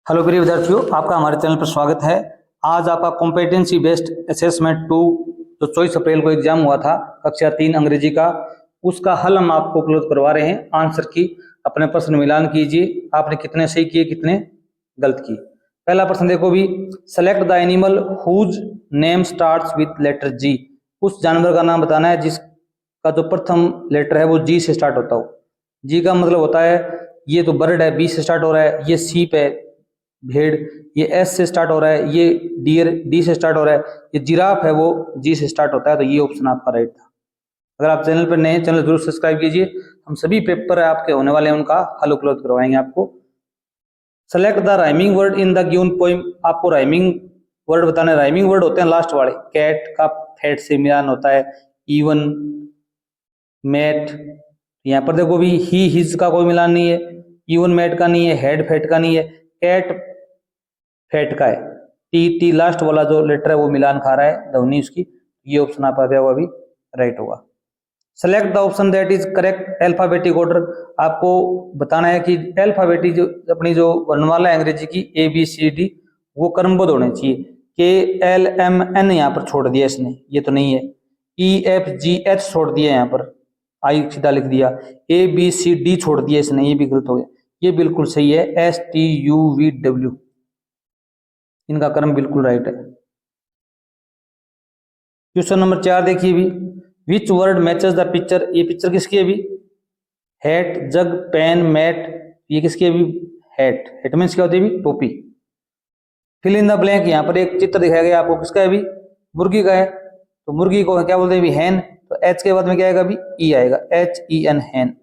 Hello प्रिय विद्यार्थियों, आपका हमारे चैनल पर स्वागत है। आज आपका कॉम्पिटेंसी बेस्ड असेसमेंट 2 जो 24 अप्रैल को एग्जाम हुआ था कक्षा 3 अंग्रेजी का, उसका हल हम आपको उपलब्ध करवा रहे हैं। आंसर की अपने प्रश्न मिलान कीजिए, आपने कितने सही किए कितने गलत किए। पहला प्रश्न देखो भी, select the animal whose name starts with letter G. उस जानवर का नाम बताना है जिसका जो प्रथम लेटर है वो जी से स्टार्ट होता हो। जी का मतलब होता है ये तो बर्ड है, बी से स्टार्ट हो रहा है, ये सीप है भेड़, ये एस से स्टार्ट हो रहा है, ये डियर डी से स्टार्ट हो रहा है, ये जिराफ है वो जी से स्टार्ट होता है। तो ये ऑप्शन आपका राइट था। अगर आप चैनल पर नए हैं, चैनल जरूर सब्सक्राइब कीजिए। हम सभी पेपर आपके होने वाले हैं उनका हल उपलब्ध करवाएंगे आपको। Select the rhyming word in the given poem. आपको राइमिंग वर्ड बताना है। राइमिंग वर्ड होते हैं लास्ट वाले। कैट का फैट से मिलान होता है, इवन, मैट। यहाँ पर देखो भी ही हिज का कोई मिलान नहीं है, इवन मैट का नहीं है, हेड फैट का नहीं है, कैट फैट का है। टी टी लास्ट वाला जो लेटर है वो मिलान खा रहा है ध्वनि उसकी। ये ऑप्शन आपका क्या होगा अभी राइट होगा। Select the option that is correct alphabetic order. आपको बताना है कि अल्फाबेटिक जो अपनी जो वर्णमाला है अंग्रेजी की ए बी सी डी वो क्रमबद्ध होने चाहिए। के एल एम एन यहाँ पर छोड़ दिया इसने, ये तो नहीं है। ई एफ जी एच छोड़ दिया यहाँ पर, आई सीधा लिख दिया। ए बी सी डी छोड़ दिया इसने, ये भी गलत हो गया। ये बिल्कुल सही है, S T U V W, इनका क्रम बिल्कुल राइट है। क्वेश्चन नंबर 4 देखिए भी, which word matches the picture. ये पिक्चर किसकी है भी? हैट, जग, पेन, मैट। ये किसकी है भी? हैट। हैट मीन्स क्या होती है भी? टोपी। Fill in the blank. यहाँ पर एक चित्र दिखाया गया आपको, किसका है भी? मुर्गी का है। तो मुर्गी को क्या बोलते हैं भी? हैन। तो एच के बाद में क्या आएगा भी? ई आएगा, H E N, hen.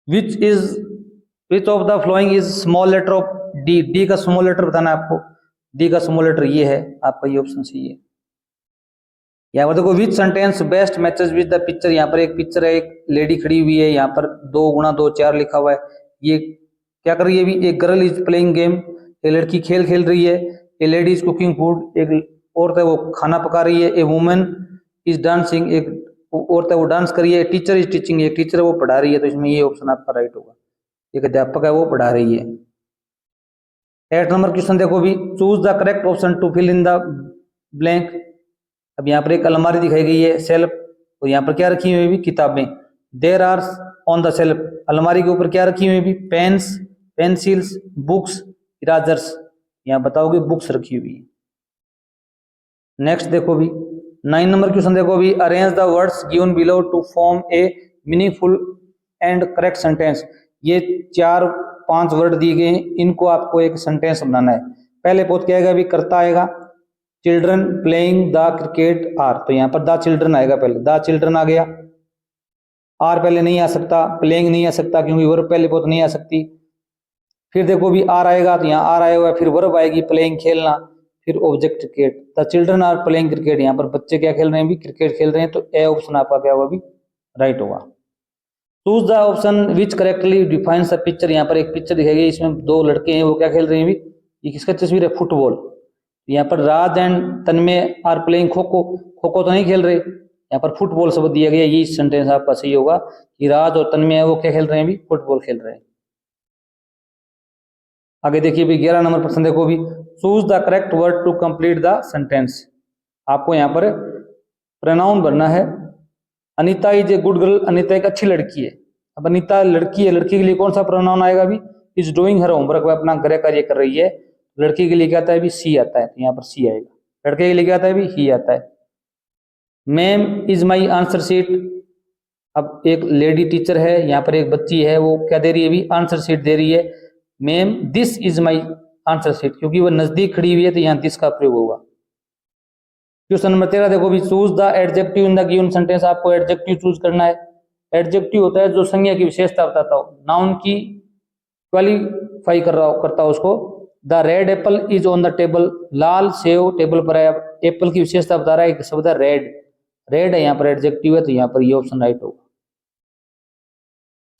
Which of the following is small letter of D. D का स्मॉल लेटर बताना है आपको। डी का स्मॉल लेटर ये है, आपका ये ऑप्शन सही है। यहाँ पर देखो, विच sentence best matches with the picture. यहाँ पर एक पिक्चर है, एक लेडी खड़ी हुई है, यहाँ पर 2 गुणा 2 4 लिखा हुआ है। ये क्या कर रही है भी? एक गर्ल इज प्लेइंग गेम, एक लड़की खेल खेल रही है। ए लेडी इज कुकिंग फूड, एक औरत है वो खाना पका रही है। ए वुमेन इज डांसिंग, एक औरत है वो डांस कर रही है। टीचर इज टीचिंग, एक टीचर है वो पढ़ा रही है। तो इसमें ये ऑप्शन आपका राइट होगा, एक अध्यापक है वो पढ़ा रही है। 8 नंबर क्वेश्चन देखो भी, choose the correct option to fill in the blank. अब यहाँ पर एक अलमारी दिखाई गई है, सेल्फ, और यहाँ पर क्या रखी हुई है भी? किताबें। There are on the shelf, अलमारी के ऊपर क्या रखी हुई है भी? Pens, pencils, books, erasers. यहाँ बताओगे बुक्स रखी हुई है। नेक्स्ट देखो भी, 9 नंबर क्वेश्चन देखो भी, arrange the words given below to form a meaningful and correct sentence. ये 4-5 वर्ड दिए गए हैं, इनको आपको एक सेंटेंस बनाना है। पहले बहुत क्या आएगा भी? करता आएगा। Children playing the cricket are, तो यहाँ पर द चिल्ड्रन आएगा, पहले द चिल्ड्रन आ गया। आर पहले नहीं आ सकता, प्लेइंग नहीं आ सकता क्योंकि वर्ब पहले बहुत नहीं आ सकती। फिर देखो भी आर आएगा, तो यहाँ आर आया हुआ है, फिर वर्ब आएगी प्लेइंग खेलना, फिर object cricket. The children are playing cricket, यहाँ पर बच्चे क्या खेल रहे हैं भी? क्रिकेट खेल रहे हैं। तो ए ऑप्शन आपका क्या होगा भी? राइट होगा। Choose the option which correctly defines the picture. यहाँ पर एक पिक्चर दिखाई गई, इसमें 2 लड़के हैं, वो क्या खेल रहे हैं भी? ये किसका तस्वीर है? फुटबॉल। यहाँ पर राज and Tanmay are playing kho kho. Kho kho तो नहीं खेल रहे, यहाँ पर फुटबॉल शब्द दिया गया। ये सेंटेंस आपका सही होगा कि राज और तन्मय है वो क्या खेल रहे हैं भी? फुटबॉल खेल रहे हैं। आगे देखिए भी 11 नंबर प्रश्न देखो भी, choose the correct word to complete the sentence. आपको यहाँ पर प्रोनाउन भरना है। Anita is a good girl, Anita एक अच्छी लड़की है। अब अनीता लड़की है, लड़की के लिए कौन सा प्रोनाउन आएगा भी? इज डूइंग हर होमवर्क, वह अपना गृह कार्य कर रही है। लड़की के लिए क्या आता है भी? सी आता है, तो यहाँ पर सी आएगा। लड़के के लिए क्या आता है भी? ही आता है। Ma'am is my answer sheet. अब एक लेडी टीचर है, यहाँ पर एक बच्ची है, वो क्या दे रही है भी? आंसर शीट दे रही है। Ma'am this is my answer sheet, क्योंकि वो नजदीक खड़ी हुई है तो यहाँ दिस का प्रयोग होगा। क्वेश्चन नंबर 13 देखो भी, choose the adjective in the given sentence. आपको एडजेक्टिव चूज करना है। एडजेक्टिव होता है जो संज्ञा की विशेषता बताता हो, नाउन की क्वालिफाई करता हो उसको। The red Apple is on the table, Lal save table पर है। एप्पल की विशेषता बता रहा है, एक शब्द है रेड। रेड है यहाँ पर एडजेक्टिव है, तो यहाँ पर ये ऑप्शन राइट होगा।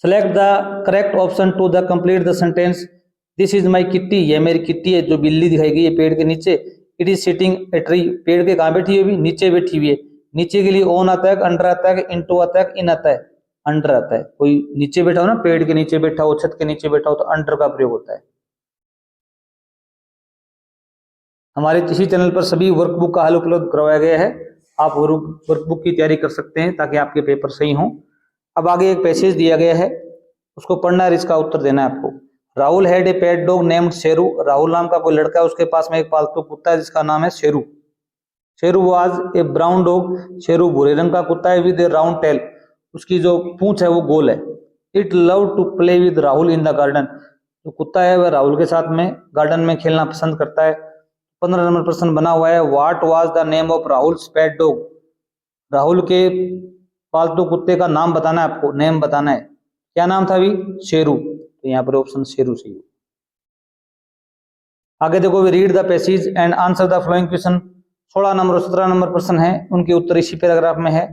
Select the correct option to the complete the sentence. This is my kitty, ये मेरी किट्टी है। जो बिल्ली दिखाई गई है पेड़ के नीचे। It is sitting a tree, पेड़ के कहाँ बैठी हुई है? नीचे बैठी हुई है। नीचे के लिए ऑन आता है, अंडर आता है, इनटू आता है, इन आता है? अंडर आता है। कोई नीचे बैठा हो ना, पेड़ के नीचे बैठा हो, छत के नीचे बैठा हो, तो अंडर का प्रयोग होता है। हमारे इसी चैनल पर सभी वर्कबुक का हल उपलब्ध करवाया गया है। आप वर्कबुक की तैयारी कर सकते हैं ताकि आपके पेपर सही हों। अब आगे एक पैसेज दिया गया है, उसको पढ़ना है, इसका उत्तर देना है आपको। Rahul had a pet dog named Sheru. Rahul नाम का कोई लड़का है, उसके पास में एक पालतू कुत्ता है जिसका नाम है Sheru. Sheru was a brown dog. Sheru भूरे रंग का कुत्ता है विद ए राउंड टेल। उसकी जो पूंछ है वो गोल है। It love to play with Rahul in the garden. जो कुत्ता है वह राहुल के साथ में गार्डन में खेलना पसंद करता है। 15 नंबर प्रश्न बना हुआ है, what was the name of Rahul's pet dog. Rahul के पालतू कुत्ते का नाम बताना है आपको, नेम बताना है। क्या नाम था अभी? शेरू। तो यहाँ पर ऑप्शन शेरू सही है। आगे देखो, read the passage and answer the flowing question. 16 number और 17 नंबर प्रश्न है, उनके उत्तर इसी पैराग्राफ में है,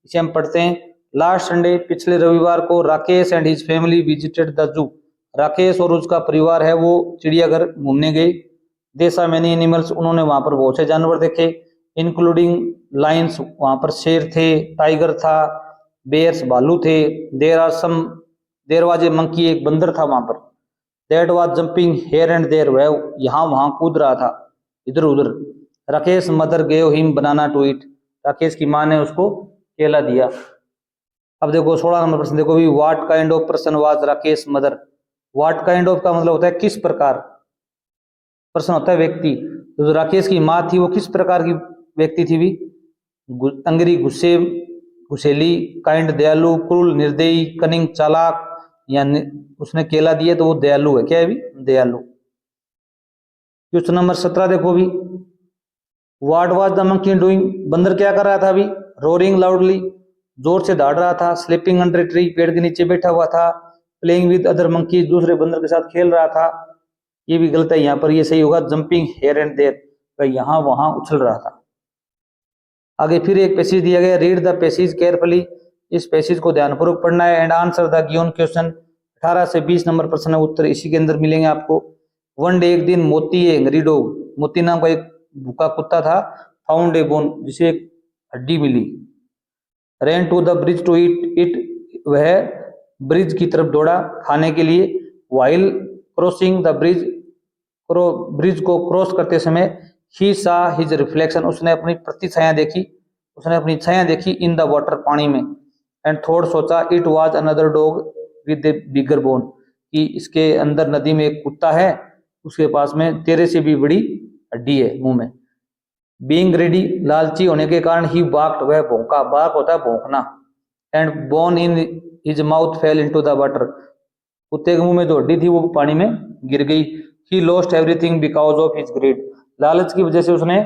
इसे हम पढ़ते हैं। लास्ट संडे, पिछले रविवार को, Rakesh and his family visited the zoo. Rakesh और उसका परिवार है वो चिड़ियाघर घूमने गए। दे सॉ मेनी एनिमल्स, उन्होंने वहां पर बहुत से जानवर देखे। इंक्लूडिंग लायंस, वहां पर शेर थे, टाइगर था, बेयर्स भालू थे। देर वाज ए मंकी, एक बंदर था वहां पर। That was jumping here and there, वह यहाँ वहां कूद रहा था, इधर उधर। Rakesh mother gave him banana to eat, Rakesh की माँ ने उसको केला दिया। अब देखो 16 नंबर प्रश्न देखो भी, what kind of person was Rakesh mother. What kind of का मतलब होता है किस प्रकार, प्रश्न होता है व्यक्ति। तो जो राकेश की माँ थी वो किस प्रकार की व्यक्ति थी भी? अंग्री, गुस्से, गुस्सेली, काइंड दयालु, क्रूल निर्दयी, कनिंग चालाक, या उसने केला दिए तो वो दयालु है। क्या है भी? दयालु। क्वेश्चन नंबर 17 देखो भी, what was the monkey doing, बंदर क्या कर रहा था अभी? रोरिंग लाउडली, जोर से दौड़ रहा था। स्लीपिंग अंडर ट्री, पेड़ के नीचे बैठा हुआ था। प्लेइंग विद अदर मंकी, दूसरे बंदर के साथ खेल रहा था। ये भी गलत है, यहाँ पर ये सही होगा। जंपिंग हेयर एंड देयर, यहाँ वहां उछल रहा था। आगे फिर एक पैसेज दिया गया, रीड द पैसेज केयरफुली, इस पैसेज को ध्यानपूर्वक पढ़ना है। And answer the given question, 18 से 20 नंबर प्रश्न है, उत्तर इसी के अंदर मिलेंगे आपको। वन डे, एक दिन, मोती ए हंगरी डॉग, मोती नाम का एक भूखा कुत्ता था, फाउंड ए बोन, जिसे एक हड्डी मिली। Ran to the bridge to eat it, वह ब्रिज की तरफ दौड़ा खाने के लिए। While crossing the bridge, bridge को क्रॉस करते समय, ही सा हिज रिफ्लेक्शन, उसने अपनी प्रतिछाया देखी, उसने अपनी छाया देखी। इन द वाटर, पानी में। एंड थोड़, सोचा, it was another dog with A bigger bone, कि इसके अंदर नदी में एक कुत्ता है, उसके पास में तेरे से भी बड़ी हड्डी है मुंह में। बीइंग रेडी, लालची होने के कारण, ही बाक्ड, वह भौंका, बाक होता है भौंकना। And bone in his mouth fell into the water, कुत्ते के मुंह में जो हड्डी थी वो पानी में गिर गई। He lost everything because of his grade, लालच की वजह से उसने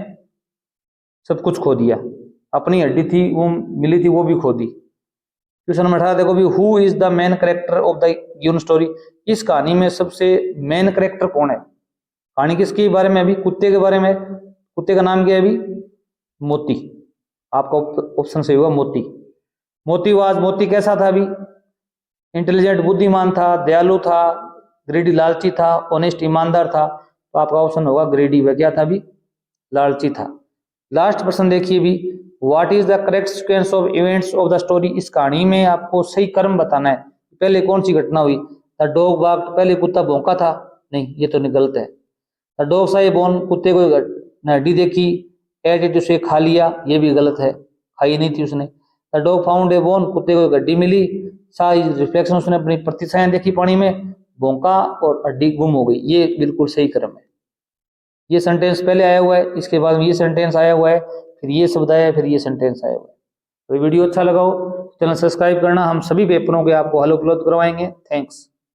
सब कुछ खो दिया, अपनी हड्डी थी वो मिली थी वो भी खो दी। क्वेश्चन नंबर 18 देखो भी, who is the main character of the given story, इस कहानी में सबसे मेन कैरेक्टर कौन है? कहानी किसके बारे में? अभी कुत्ते के बारे में। कुत्ते का नाम क्या है अभी? मोती। आपका ऑप्शन सही होगा, मोती। मोती वाज, मोती कैसा था अभी? इंटेलिजेंट, बुद्धिमान था, दयालु था, ग्रेडी, लालची था, ऑनेस्ट, ईमानदार था। तो आपका ऑप्शन होगा ग्रेडी, वह क्या था अभी? लालची था। लास्ट प्रश्न देखिए भी, what is the correct sequence of events of the story, इस कहानी में आपको सही क्रम बताना है। पहले कौन सी घटना हुई? द डॉग बार्क्ड, पहले कुत्ता भौंका था, नहीं ये तो नहीं, गलत है। The dog saw a bone, कुत्ते को हड्डी देखी। एट इट, उसे खा लिया, ये भी गलत है, खाई नहीं थी उसने। The dog found a bone, कुत्ते को हड्डी मिली। सा रिफ्लेक्शन, उसने अपनी प्रतिछाया देखी पानी में, भौंका और हड्डी गुम हो गई, ये बिल्कुल सही क्रम है। ये सेंटेंस पहले आया हुआ है, इसके बाद में ये सेंटेंस आया हुआ है, फिर ये शब्द आया, फिर ये सेंटेंस आया हुआ है। तो वीडियो अच्छा लगा हो चैनल सब्सक्राइब करना, हम सभी पेपरों के आपको हल उपलब्ध करवाएंगे। थैंक्स।